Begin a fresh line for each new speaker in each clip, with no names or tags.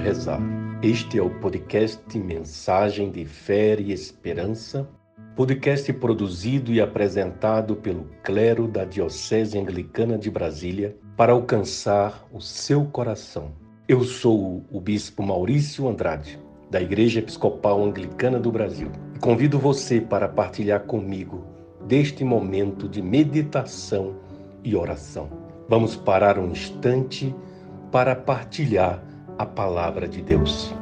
rezar. Este é o podcast Mensagem de Fé e Esperança, podcast produzido e apresentado pelo clero da Diocese Anglicana de Brasília para alcançar o seu coração. Eu sou o Bispo Maurício Andrade, da Igreja Episcopal Anglicana do Brasil, e convido você para partilhar comigo deste momento de meditação e oração. Vamos parar um instante para partilhar a palavra de Deus.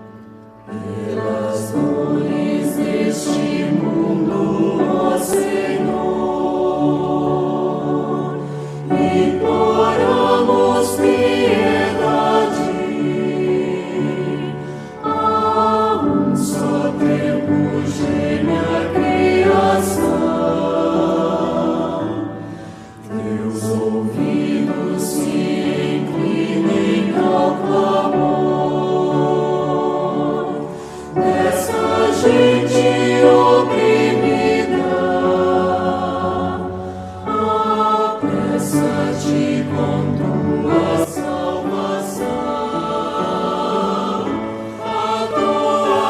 Pelas dores deste mundo, ó Senhor, imploramos piedade. A um só tempo geme a criação. Teus ouvidos se inclinem ao clamor dessa gente oprimida. Apressa-te com tua salvação, a tua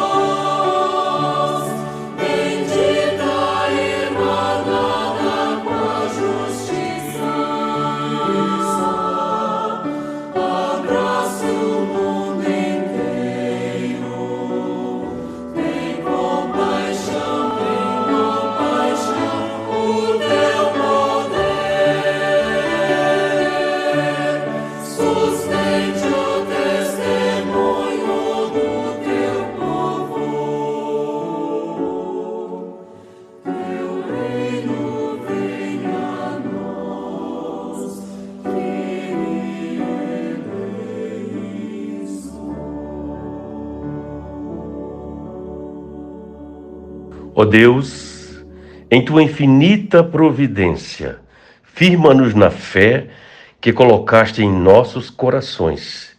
paz, bendita irmanada com a justiça, abraça o mundo inteiro. Tem compaixão, o teu poder sustente o testemunho do teu povo. Teu reino venha a nós, que
Ó Deus, em tua infinita providência, firma-nos na fé que colocaste em nossos corações.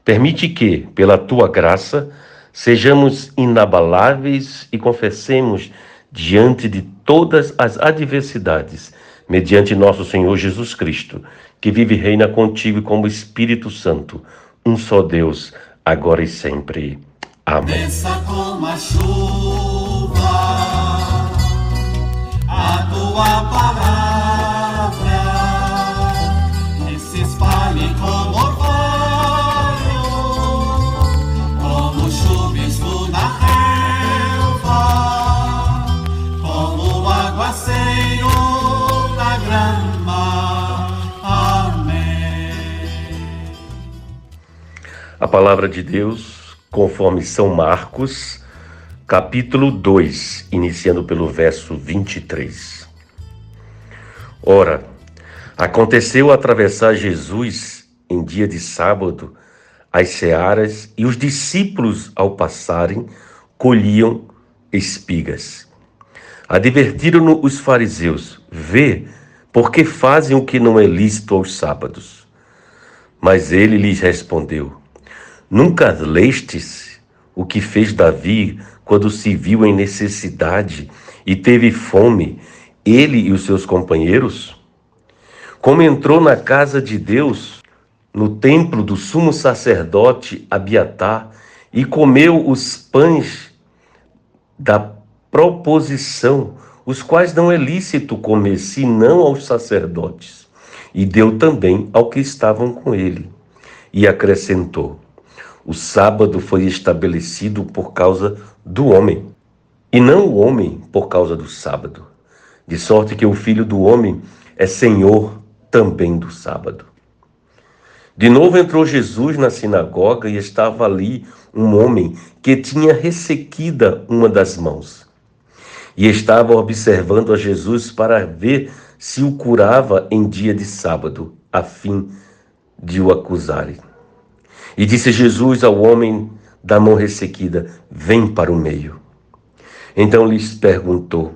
Permite que, pela tua graça, sejamos inabaláveis e confessemos diante de todas as adversidades, mediante nosso Senhor Jesus Cristo, que vive e reina contigo como Espírito Santo, um só Deus, agora e sempre. Amém.
desça como a chuva, a tua palavra, e se espalhe como orvalho, como chuvisco na relva, como aguaceiro na grama. Amém.
A palavra de Deus, conforme São Marcos, capítulo 2, iniciando pelo verso 23. Ora, aconteceu atravessar Jesus, em dia de sábado, as searas, e os discípulos, ao passarem, colhiam espigas. Advertiram-no os fariseus: vê, porque fazem o que não é lícito aos sábados. Mas ele lhes respondeu: nunca lestes o que fez Davi quando se viu em necessidade e teve fome, ele e os seus companheiros? Como entrou na casa de Deus, no templo do sumo sacerdote Abiatar, e comeu os pães da proposição, os quais não é lícito comer, senão aos sacerdotes, e deu também ao que estavam com ele. E acrescentou: o sábado foi estabelecido por causa do homem, e não o homem por causa do sábado, de sorte que o Filho do Homem é Senhor também do sábado. De novo entrou Jesus na sinagoga e estava ali um homem que tinha ressequida uma das mãos. E estava observando a Jesus para ver se o curava em dia de sábado, a fim de o acusarem. E disse Jesus ao homem da mão ressequida: vem para o meio. Então lhes perguntou: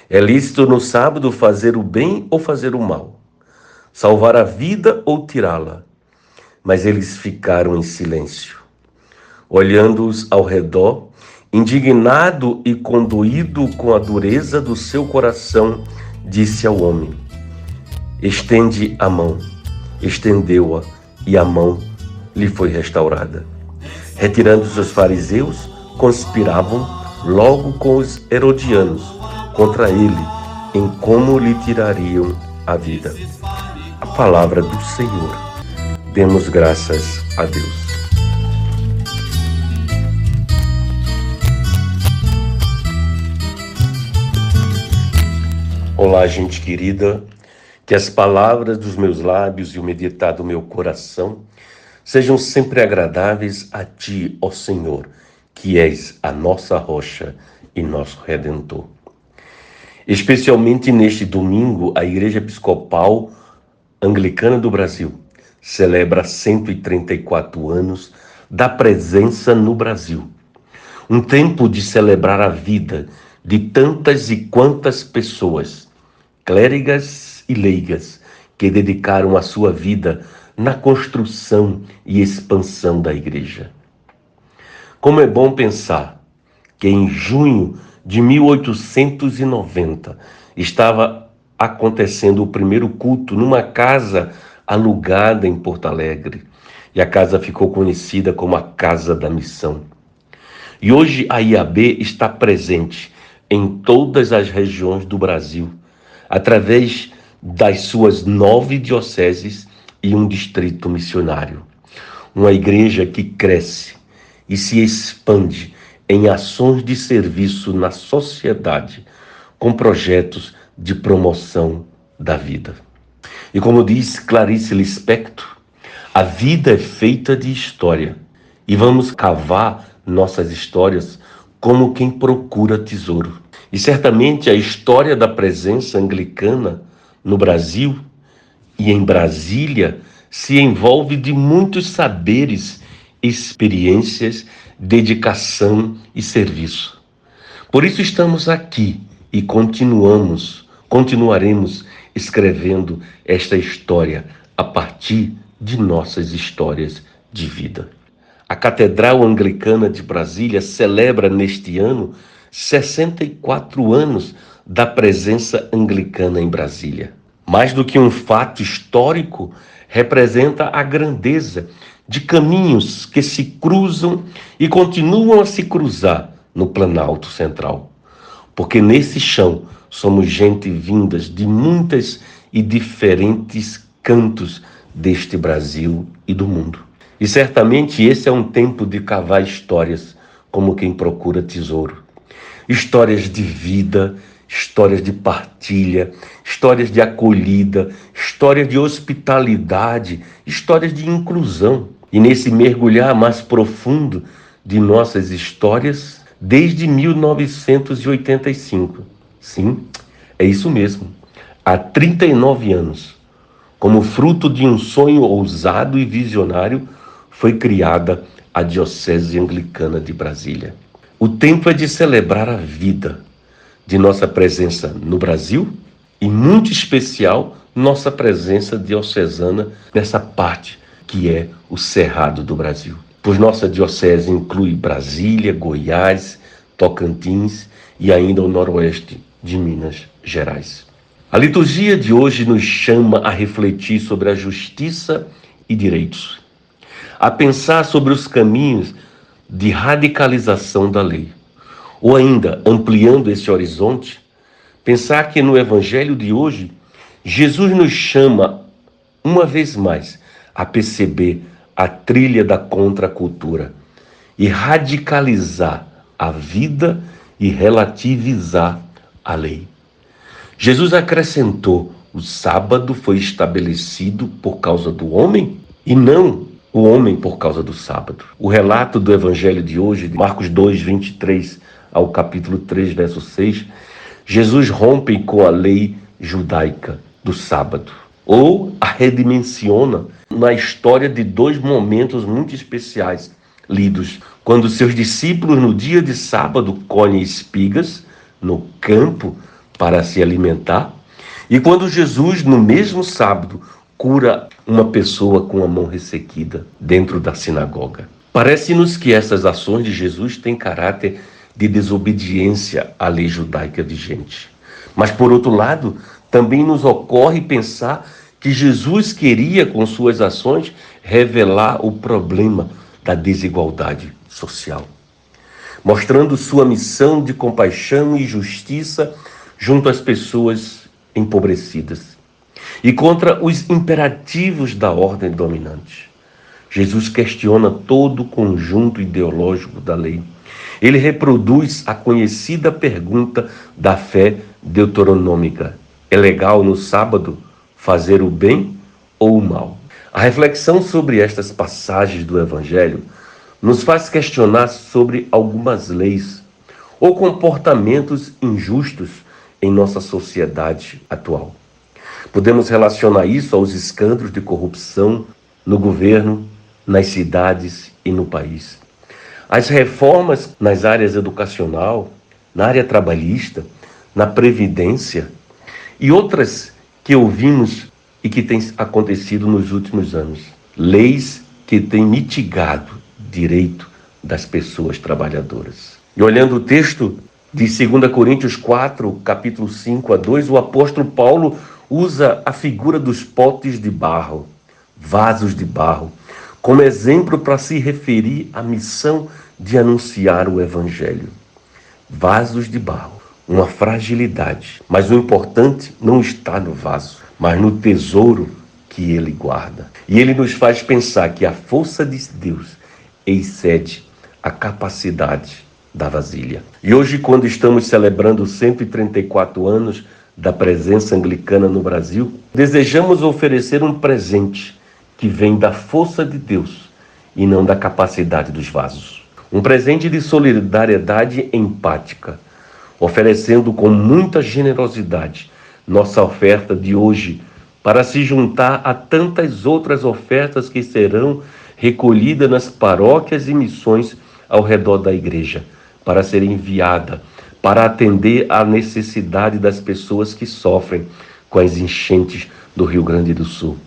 é lícito no sábado fazer o bem ou fazer o mal? Salvar a vida ou tirá-la? Mas eles ficaram em silêncio. Olhando-os ao redor, indignado e condoído com a dureza do seu coração, disse ao homem: estende a mão. Estendeu-a, e a mão lhe foi restaurada. Retirando-se os fariseus, conspiravam logo com os herodianos contra ele, em como lhe tirariam a vida. A palavra do Senhor. Demos graças a Deus. Olá, gente querida, que as palavras dos meus lábios e o meditar do meu coração sejam sempre agradáveis a Ti, ó Senhor, que és a nossa rocha e nosso Redentor. Especialmente neste domingo, a Igreja Episcopal Anglicana do Brasil celebra 134 anos da presença no Brasil. Um tempo de celebrar a vida de tantas e quantas pessoas, clérigas e leigas, que dedicaram a sua vida na construção e expansão da Igreja. Como é bom pensar que em junho de 1890 estava acontecendo o primeiro culto numa casa alugada em Porto Alegre, e a casa ficou conhecida como a Casa da Missão. E hoje a IAB está presente em todas as regiões do Brasil, através das suas 9 dioceses e um distrito missionário. Uma igreja que cresce e se expande em ações de serviço na sociedade, com projetos de promoção da vida. E como diz Clarice Lispector, a vida é feita de história, e vamos cavar nossas histórias como quem procura tesouro. E certamente a história da presença anglicana no Brasil e em Brasília se envolve de muitos saberes, experiências, dedicação e serviço. Por isso estamos aqui e continuaremos escrevendo esta história a partir de nossas histórias de vida. A Catedral Anglicana de Brasília celebra neste ano 64 anos da presença anglicana em Brasília. Mais do que um fato histórico, representa a grandeza de caminhos que se cruzam e continuam a se cruzar no Planalto Central. Porque nesse chão somos gente vindas de muitas e diferentes cantos deste Brasil e do mundo. E certamente esse é um tempo de cavar histórias como quem procura tesouro. Histórias de vida, histórias de partilha, histórias de acolhida, histórias de hospitalidade, histórias de inclusão. E nesse mergulhar mais profundo de nossas histórias, desde 1985. Sim, é isso mesmo. Há 39 anos, como fruto de um sonho ousado e visionário, foi criada a Diocese Anglicana de Brasília. O tempo é de celebrar a vida de nossa presença no Brasil e, muito especial, nossa presença diocesana nessa parte que é o Cerrado do Brasil. Pois nossa diocese inclui Brasília, Goiás, Tocantins e ainda o noroeste de Minas Gerais. A liturgia de hoje nos chama a refletir sobre a justiça e direitos, a pensar sobre os caminhos de radicalização da lei, ou ainda, ampliando esse horizonte, pensar que no Evangelho de hoje, Jesus nos chama, uma vez mais, a perceber a trilha da contracultura e radicalizar a vida e relativizar a lei. Jesus acrescentou: o sábado foi estabelecido por causa do homem e não o homem por causa do sábado. O relato do Evangelho de hoje, de Marcos 2, 23 ao capítulo 3, verso 6, Jesus rompe com a lei judaica do sábado, ou a redimensiona na história de 2 momentos muito especiais lidos, quando seus discípulos no dia de sábado colhem espigas no campo para se alimentar, e quando Jesus no mesmo sábado cura uma pessoa com a mão ressequida dentro da sinagoga. Parece-nos que essas ações de Jesus têm caráter de desobediência à lei judaica vigente. Mas, por outro lado, também nos ocorre pensar que Jesus queria, com suas ações, revelar o problema da desigualdade social, mostrando sua missão de compaixão e justiça junto às pessoas empobrecidas e contra os imperativos da ordem dominante. Jesus questiona todo o conjunto ideológico da lei. Ele reproduz a conhecida pergunta da fé deuteronômica: é legal no sábado fazer o bem ou o mal? A reflexão sobre estas passagens do Evangelho nos faz questionar sobre algumas leis ou comportamentos injustos em nossa sociedade atual. Podemos relacionar isso aos escândalos de corrupção no governo, nas cidades e no país. As reformas nas áreas educacional, na área trabalhista, na previdência e outras que ouvimos e que têm acontecido nos últimos anos. Leis que têm mitigado direito das pessoas trabalhadoras. E olhando o texto de 2 Coríntios 4, capítulo 5 a 2, o apóstolo Paulo usa a figura dos potes de barro, vasos de barro, como exemplo para se referir à missão de anunciar o Evangelho. Vasos de barro, uma fragilidade, mas o importante não está no vaso, mas no tesouro que ele guarda. E ele nos faz pensar que a força de Deus excede a capacidade da vasilha. E hoje, quando estamos celebrando 134 anos da presença anglicana no Brasil, desejamos oferecer um presente que vem da força de Deus e não da capacidade dos vasos. Um presente de solidariedade empática, oferecendo com muita generosidade nossa oferta de hoje para se juntar a tantas outras ofertas que serão recolhidas nas paróquias e missões ao redor da igreja, para ser enviada, para atender à necessidade das pessoas que sofrem com as enchentes do Rio Grande do Sul.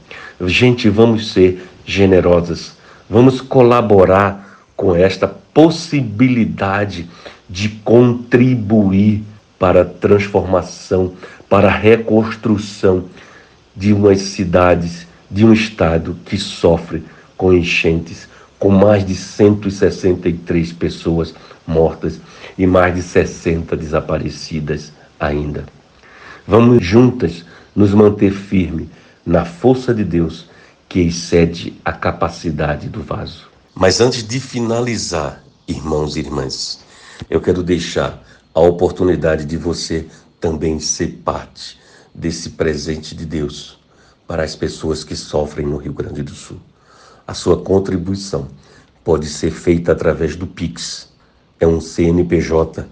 Gente, vamos ser generosas, vamos colaborar com esta possibilidade de contribuir para a transformação, para a reconstrução de umas cidades, de um estado que sofre com enchentes, com mais de 163 pessoas mortas e mais de 60 desaparecidas ainda. Vamos juntas nos manter firmes na força de Deus que excede a capacidade do vaso. Mas antes de finalizar, irmãos e irmãs, eu quero deixar a oportunidade de você também ser parte desse presente de Deus para as pessoas que sofrem no Rio Grande do Sul. A sua contribuição pode ser feita através do Pix. É um CNPJ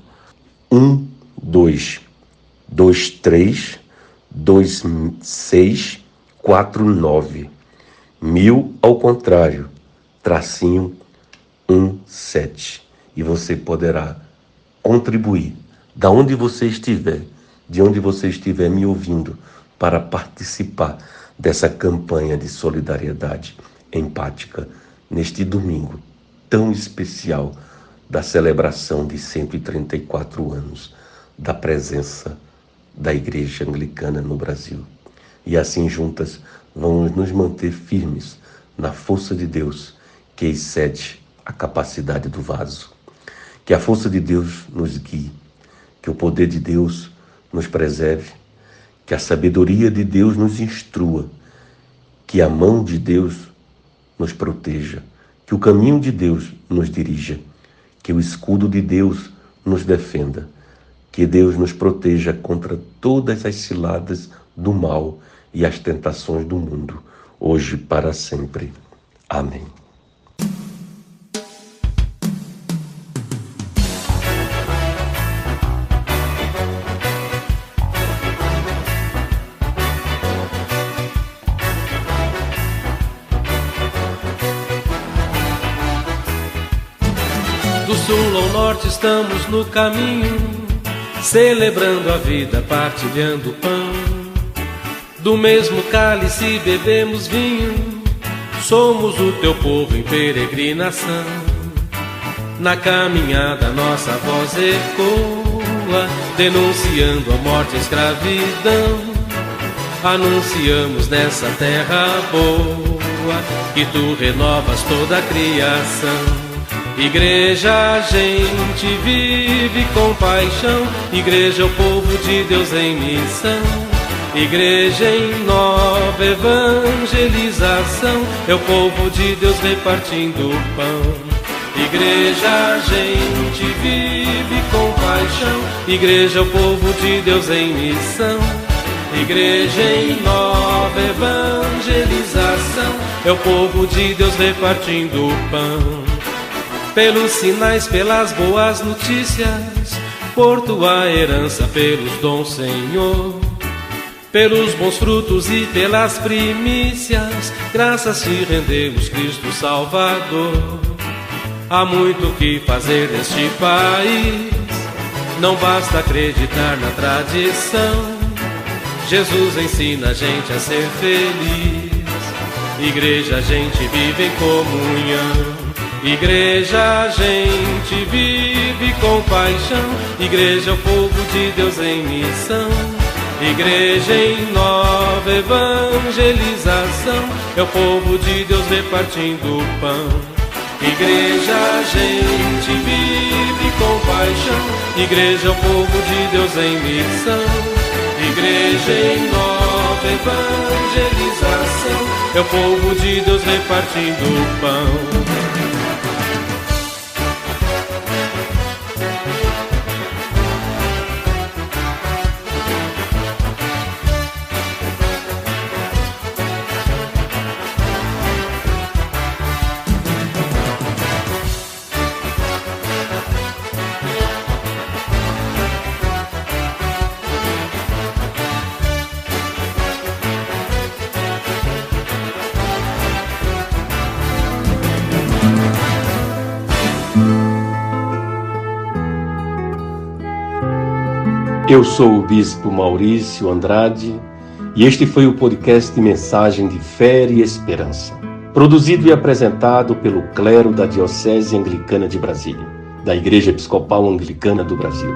12232649. 1000 ao contrário, tracinho 17. E você poderá contribuir da onde você estiver, de onde você estiver me ouvindo, para participar dessa campanha de solidariedade empática neste domingo tão especial da celebração de 134 anos da presença da Igreja Anglicana no Brasil. E assim juntas vamos nos manter firmes na força de Deus que excede a capacidade do vaso. Que a força de Deus nos guie, que o poder de Deus nos preserve, que a sabedoria de Deus nos instrua, que a mão de Deus nos proteja, que o caminho de Deus nos dirija, que o escudo de Deus nos defenda, que Deus nos proteja contra todas as ciladas do mal e as tentações do mundo, hoje e para sempre. Amém.
Do sul ao norte estamos no caminho, celebrando a vida, partilhando o pão. Do mesmo cálice bebemos vinho, somos o teu povo em peregrinação. Na caminhada nossa voz ecoa, denunciando a morte e a escravidão. Anunciamos nessa terra boa água, que tu renovas toda a criação. Igreja, a gente vive com paixão. Igreja é o povo de Deus em missão. Igreja em nova evangelização, é o povo de Deus repartindo o pão. Igreja, a gente vive com paixão. Igreja é o povo de Deus em missão. Igreja em nova evangelização, é o povo de Deus repartindo o pão. Pelos sinais, pelas boas notícias, por tua herança, pelos dons, Senhor, pelos bons frutos e pelas primícias, graças te rendemos, Cristo Salvador. Há muito que fazer neste país, não basta acreditar na tradição. Jesus ensina a gente a ser feliz. Igreja, a gente vive em comunhão. Igreja, a gente vive com paixão. Igreja é o povo de Deus em missão. Igreja em nova evangelização, é o povo de Deus repartindo o pão. Igreja, a gente vive com paixão. Igreja é o povo de Deus em missão. Igreja em nova evangelização, é o povo de Deus repartindo o pão.
Eu sou o Bispo Maurício Andrade e este foi o podcast de Mensagem de Fé e Esperança, produzido e apresentado pelo clero da Diocese Anglicana de Brasília, da Igreja Episcopal Anglicana do Brasil.